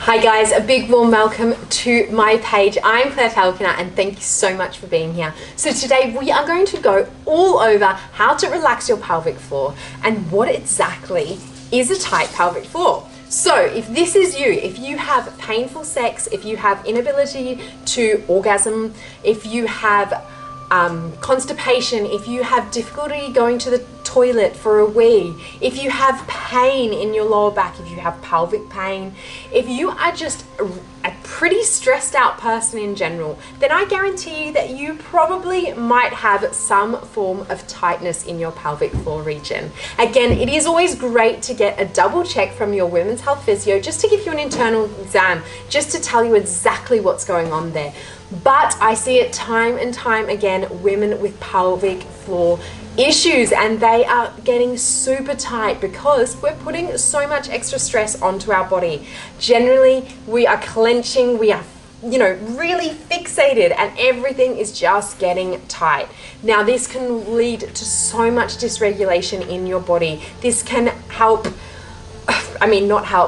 Hi guys, a big warm welcome to my page. I'm Claire Falconer and thank you so much for being here. So today we are going to go all over how to relax your pelvic floor and what exactly is a tight pelvic floor. So if this is you, if you have painful sex, if you have inability to orgasm, if you have constipation, if you have difficulty going to the toilet for a wee, if you have pain in your lower back, if you have pelvic pain, if you are just a pretty stressed out person in general, then I guarantee you that you probably might have some form of tightness in your pelvic floor region. Again, it is always great to get a double check from your women's health physio just to give you an internal exam, just to tell you exactly what's going on there. But I see it time and time again, women with pelvic floor issues, and they are getting super tight because we're putting so much extra stress onto our body. Generally, we are clenching, we are really fixated, and everything is just getting tight. Now, this can lead to so much dysregulation in your body. This can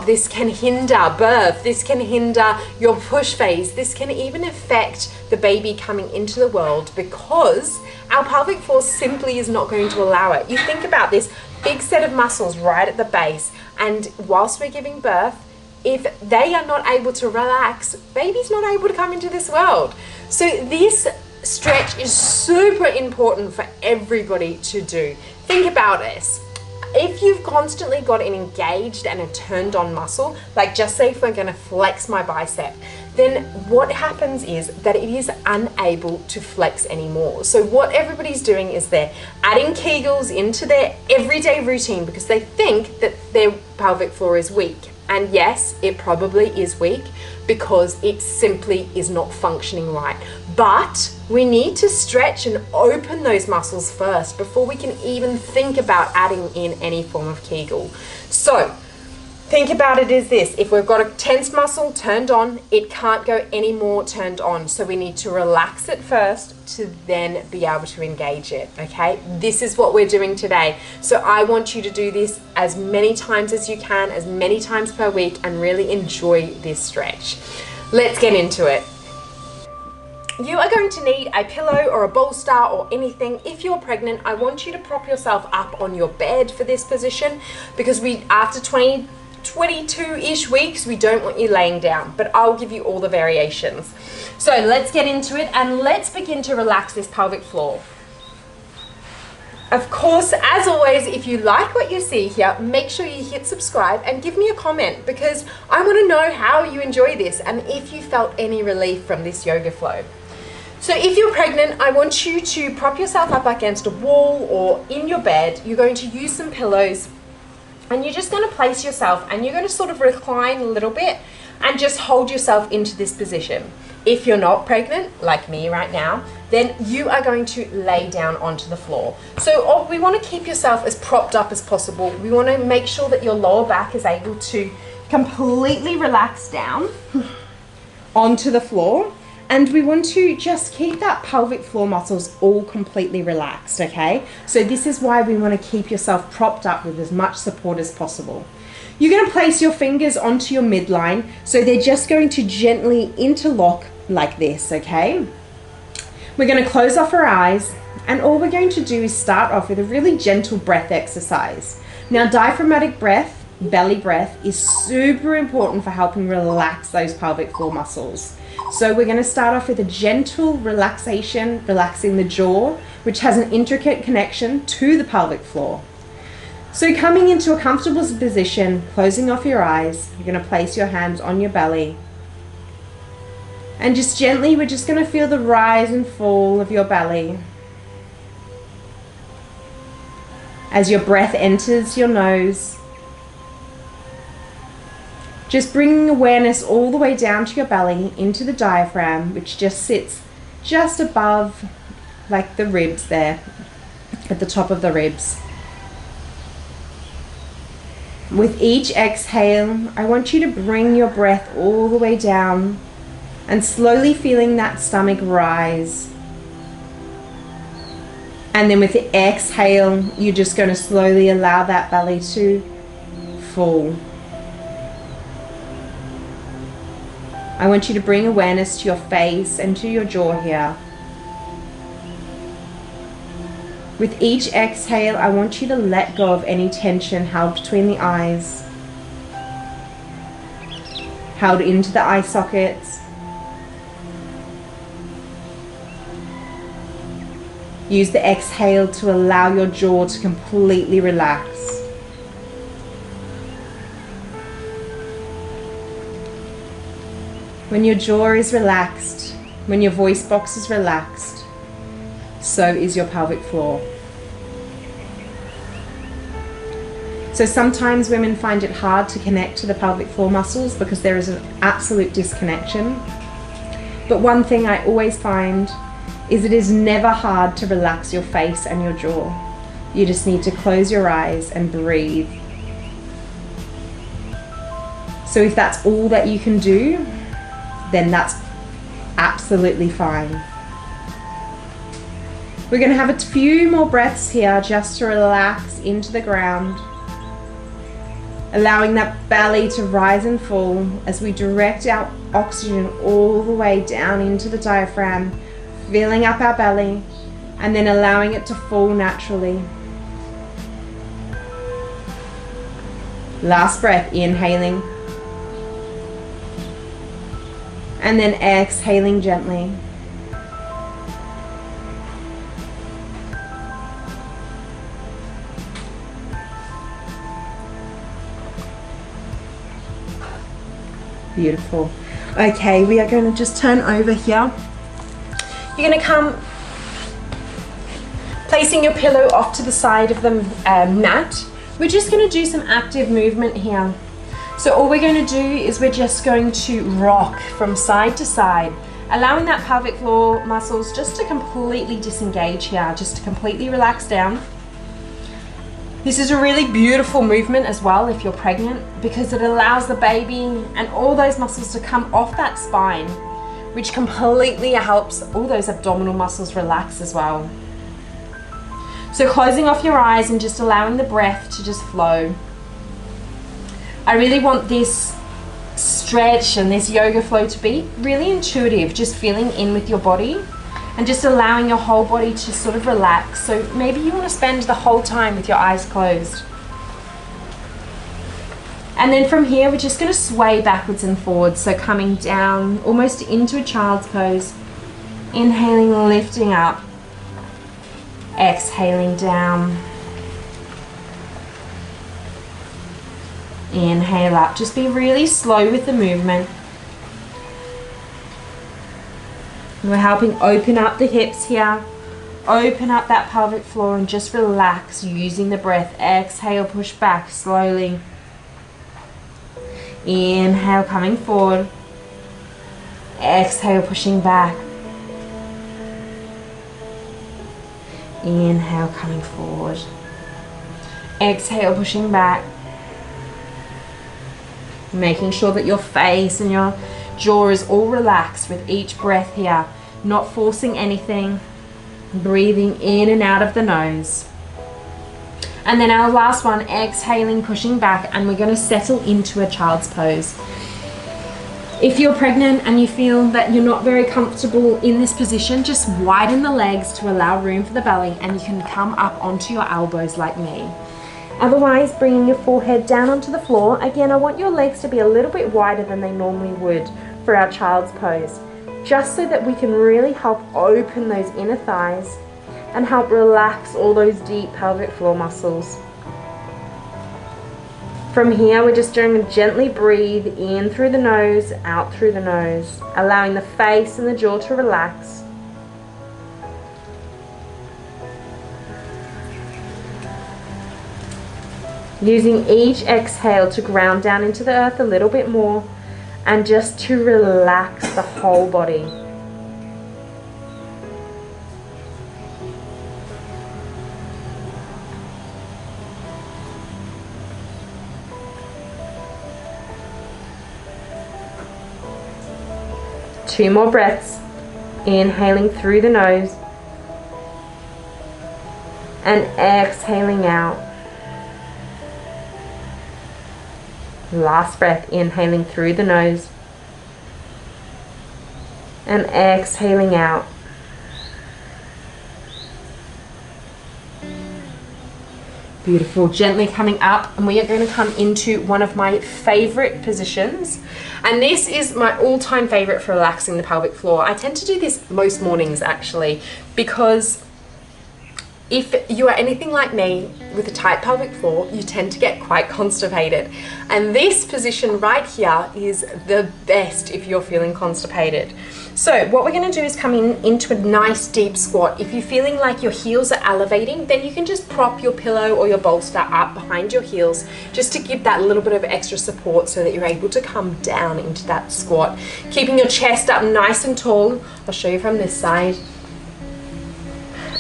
this can hinder birth, this can hinder your push phase, this can even affect the baby coming into the world because our pelvic floor simply is not going to allow it. You think about this big set of muscles right at the base, and whilst we're giving birth, if they are not able to relax, baby's not able to come into this world. So this stretch is super important for everybody to do. Think about this. If you've constantly got an engaged and a turned on muscle, like just say if we're going to flex my bicep, then what happens is that it is unable to flex anymore. So what everybody's doing is they're adding Kegels into their everyday routine because they think that their pelvic floor is weak. And yes, it probably is weak because it simply is not functioning right. But we need to stretch and open those muscles first before we can even think about adding in any form of Kegel. So think about it as this: if we've got a tense muscle turned on, it can't go any more turned on. So we need to relax it first to then be able to engage it, okay? This is what we're doing today. So I want you to do this as many times as you can, as many times per week, and really enjoy this stretch. Let's get into it. You are going to need a pillow or a bolster or anything. If you're pregnant, I want you to prop yourself up on your bed for this position because after 22-ish weeks, we don't want you laying down, but I'll give you all the variations. So let's get into it and let's begin to relax this pelvic floor. Of course, as always, if you like what you see here, make sure you hit subscribe and give me a comment because I want to know how you enjoy this and if you felt any relief from this yoga flow. So if you're pregnant, I want you to prop yourself up against a wall or in your bed. You're going to use some pillows and you're just going to place yourself and you're going to sort of recline a little bit and just hold yourself into this position. If you're not pregnant, like me right now, then you are going to lay down onto the floor. So we want to keep yourself as propped up as possible. We want to make sure that your lower back is able to completely relax down onto the floor. And we want to just keep that pelvic floor muscles all completely relaxed, okay? So this is why we want to keep yourself propped up with as much support as possible. You're going to place your fingers onto your midline, so they're just going to gently interlock like this, okay? We're going to close off our eyes, and all we're going to do is start off with a really gentle breath exercise. Now, diaphragmatic breath, belly breath, is super important for helping relax those pelvic floor muscles. So we're going to start off with a gentle relaxation, relaxing the jaw, which has an intricate connection to the pelvic floor. So coming into a comfortable position, closing off your eyes, you're going to place your hands on your belly. And just gently, we're just going to feel the rise and fall of your belly as your breath enters your nose. Just bringing awareness all the way down to your belly, into the diaphragm, which just sits just above, like the ribs there, at the top of the ribs. With each exhale, I want you to bring your breath all the way down and slowly feeling that stomach rise. And then with the exhale, you're just going to slowly allow that belly to fall. I want you to bring awareness to your face and to your jaw here. With each exhale, I want you to let go of any tension held between the eyes, held into the eye sockets. Use the exhale to allow your jaw to completely relax. When your jaw is relaxed, when your voice box is relaxed, so is your pelvic floor. So sometimes women find it hard to connect to the pelvic floor muscles because there is an absolute disconnection. But one thing I always find is it is never hard to relax your face and your jaw. You just need to close your eyes and breathe. So if that's all that you can do, then that's absolutely fine. We're going to have a few more breaths here just to relax into the ground, allowing that belly to rise and fall as we direct our oxygen all the way down into the diaphragm, filling up our belly and then allowing it to fall naturally. Last breath, inhaling and then exhaling gently. Beautiful. Okay, we are going to just turn over here. You're going to come placing your pillow off to the side of the mat. We're just going to do some active movement here. So all we're going to do is we're just going to rock from side to side, allowing that pelvic floor muscles just to completely disengage here, just to completely relax down. This is a really beautiful movement as well if you're pregnant, because it allows the baby and all those muscles to come off that spine, which completely helps all those abdominal muscles relax as well. So closing off your eyes and just allowing the breath to just flow. I really want this stretch and this yoga flow to be really intuitive, just feeling in with your body and just allowing your whole body to sort of relax. So maybe you want to spend the whole time with your eyes closed. And then from here, we're just going to sway backwards and forwards. So coming down almost into a child's pose, inhaling, lifting up, exhaling down. Inhale up. Just be really slow with the movement. We're helping open up the hips here. Open up that pelvic floor and just relax using the breath. Exhale, push back slowly. Inhale, coming forward. Exhale, pushing back. Inhale, coming forward. Exhale, pushing back. Making sure that your face and your jaw is all relaxed with each breath here, not forcing anything, breathing in and out of the nose. And then our last one, exhaling, pushing back, and we're going to settle into a child's pose. If you're pregnant and you feel that you're not very comfortable in this position, just widen the legs to allow room for the belly, and you can come up onto your elbows like me. Otherwise, bringing your forehead down onto the floor. Again, I want your legs to be a little bit wider than they normally would for our child's pose, just so that we can really help open those inner thighs and help relax all those deep pelvic floor muscles. From here, we're just going to gently breathe in through the nose, out through the nose, allowing the face and the jaw to relax. Using each exhale to ground down into the earth a little bit more and just to relax the whole body. Two more breaths, inhaling through the nose and exhaling out. Last breath, inhaling through the nose And exhaling out. Beautiful. Gently coming up, and we are going to come into one of my favorite positions. And this is my all-time favorite for relaxing the pelvic floor. I tend to do this most mornings actually, because if you are anything like me with a tight pelvic floor, you tend to get quite constipated. And this position right here is the best if you're feeling constipated. So what we're going to do is come into a nice deep squat. If you're feeling like your heels are elevating, then you can just prop your pillow or your bolster up behind your heels just to give that little bit of extra support so that you're able to come down into that squat. Keeping your chest up nice and tall. I'll show you from this side.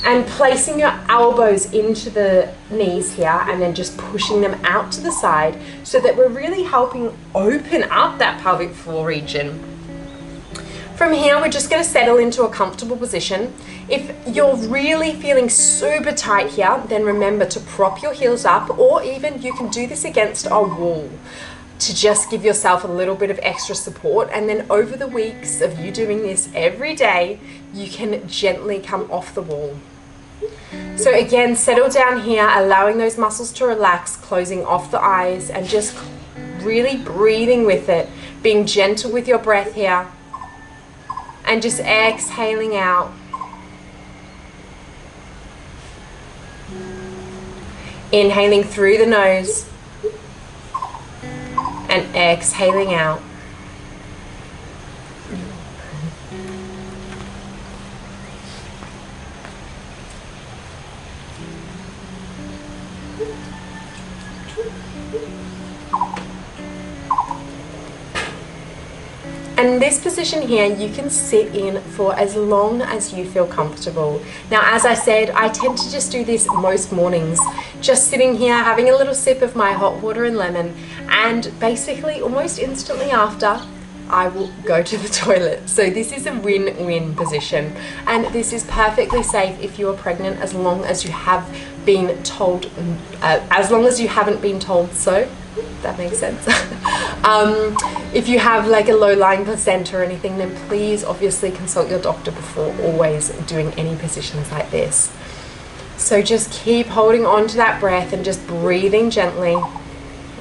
And placing your elbows into the knees here and then just pushing them out to the side so that we're really helping open up that pelvic floor region. From here, we're just going to settle into a comfortable position. If you're really feeling super tight here, then remember to prop your heels up, or even you can do this against a wall to just give yourself a little bit of extra support. And then over the weeks of you doing this every day, you can gently come off the wall. So again, settle down here, allowing those muscles to relax, closing off the eyes and just really breathing with it, being gentle with your breath here. And just exhaling out. Inhaling through the nose. And exhaling out. And this position here, you can sit in for as long as you feel comfortable. Now, as I said, I tend to just do this most mornings, just sitting here having a little sip of my hot water and lemon, and basically almost instantly after, I will go to the toilet. So this is a win-win position, and this is perfectly safe if you are pregnant, as long as you have been told, as long as you haven't been told so. That makes sense. If you have like a low-lying placenta or anything, then please obviously consult your doctor before always doing any positions like this. So just keep holding on to that breath and just breathing gently.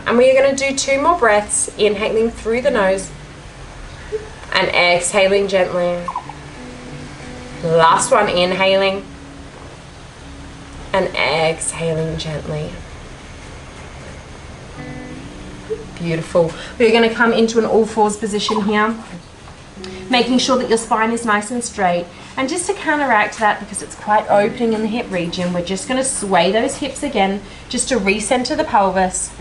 And we are going to do 2 more breaths, inhaling through the nose and exhaling gently. Last one, inhaling and exhaling gently. Beautiful. We're going to come into an all fours position here, making sure that your spine is nice and straight. And just to counteract that, because it's quite opening in the hip region, we're just going to sway those hips again, just to recenter the pelvis.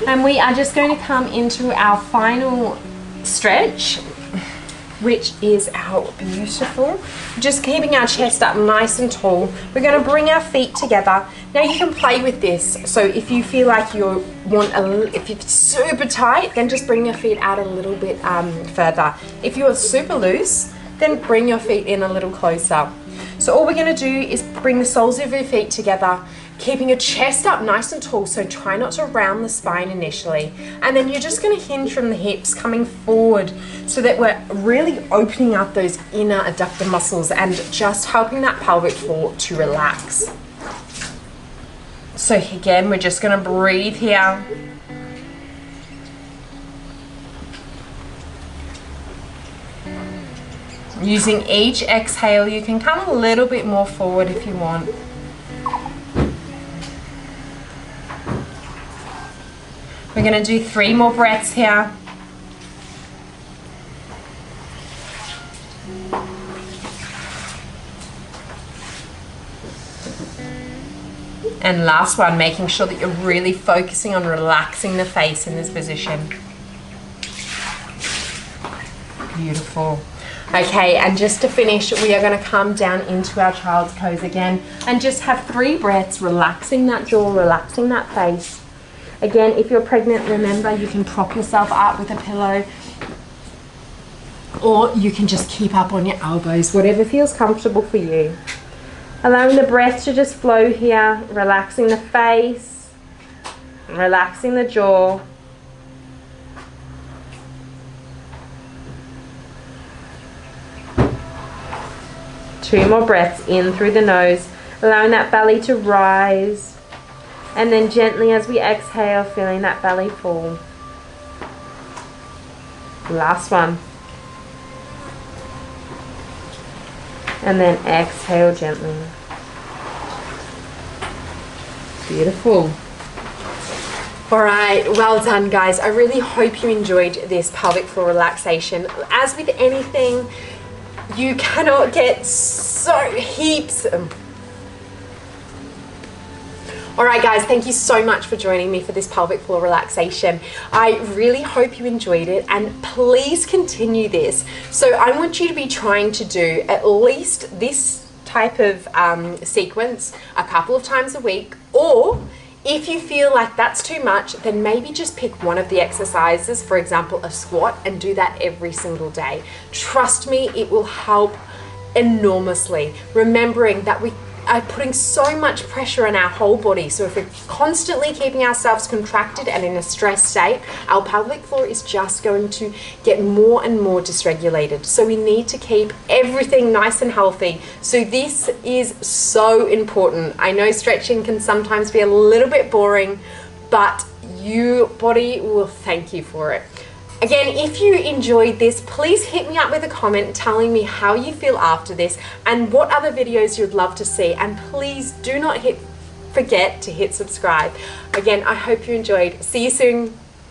And we are just going to come into our final stretch, which is our beautiful, just keeping our chest up nice and tall. We're going to bring our feet together. Now you can play with this. So if you feel like you want if it's super tight, then just bring your feet out a little bit further. If you are super loose, then bring your feet in a little closer. So all we're going to do is bring the soles of your feet together, keeping your chest up nice and tall, so try not to round the spine initially. And then you're just going to hinge from the hips, coming forward, so that we're really opening up those inner adductor muscles and just helping that pelvic floor to relax. So again, we're just going to breathe here. Using each exhale, you can come a little bit more forward if you want. We're going to do 3 more breaths here. And last one, making sure that you're really focusing on relaxing the face in this position. Beautiful. Okay, and just to finish, we are going to come down into our child's pose again and just have 3 breaths, relaxing that jaw, relaxing that face. Again, if you're pregnant, remember you can prop yourself up with a pillow, or you can just keep up on your elbows, whatever feels comfortable for you. Allowing the breath to just flow here, relaxing the face, Relaxing the jaw. Two more breaths in through the nose, allowing that belly to rise. And then gently as we exhale, feeling that belly fall. Last one. And then exhale gently. Beautiful. All right, well done guys. I really hope you enjoyed this pelvic floor relaxation. As with anything, you cannot get so heaps. All right guys, thank you so much for joining me for this pelvic floor relaxation. I really hope you enjoyed it, and please continue this. So I want you to be trying to do at least this type of sequence a couple of times a week, or if you feel like that's too much, then maybe just pick one of the exercises, for example, a squat, and do that every single day. Trust me, it will help enormously. Remembering that we are putting so much pressure on our whole body. So if we're constantly keeping ourselves contracted and in a stressed state, our pelvic floor is just going to get more and more dysregulated. So we need to keep everything nice and healthy. So this is so important. I know stretching can sometimes be a little bit boring, but your body will thank you for it. Again, if you enjoyed this, please hit me up with a comment telling me how you feel after this and what other videos you'd love to see. And please do not forget to hit subscribe. Again, I hope you enjoyed. See you soon.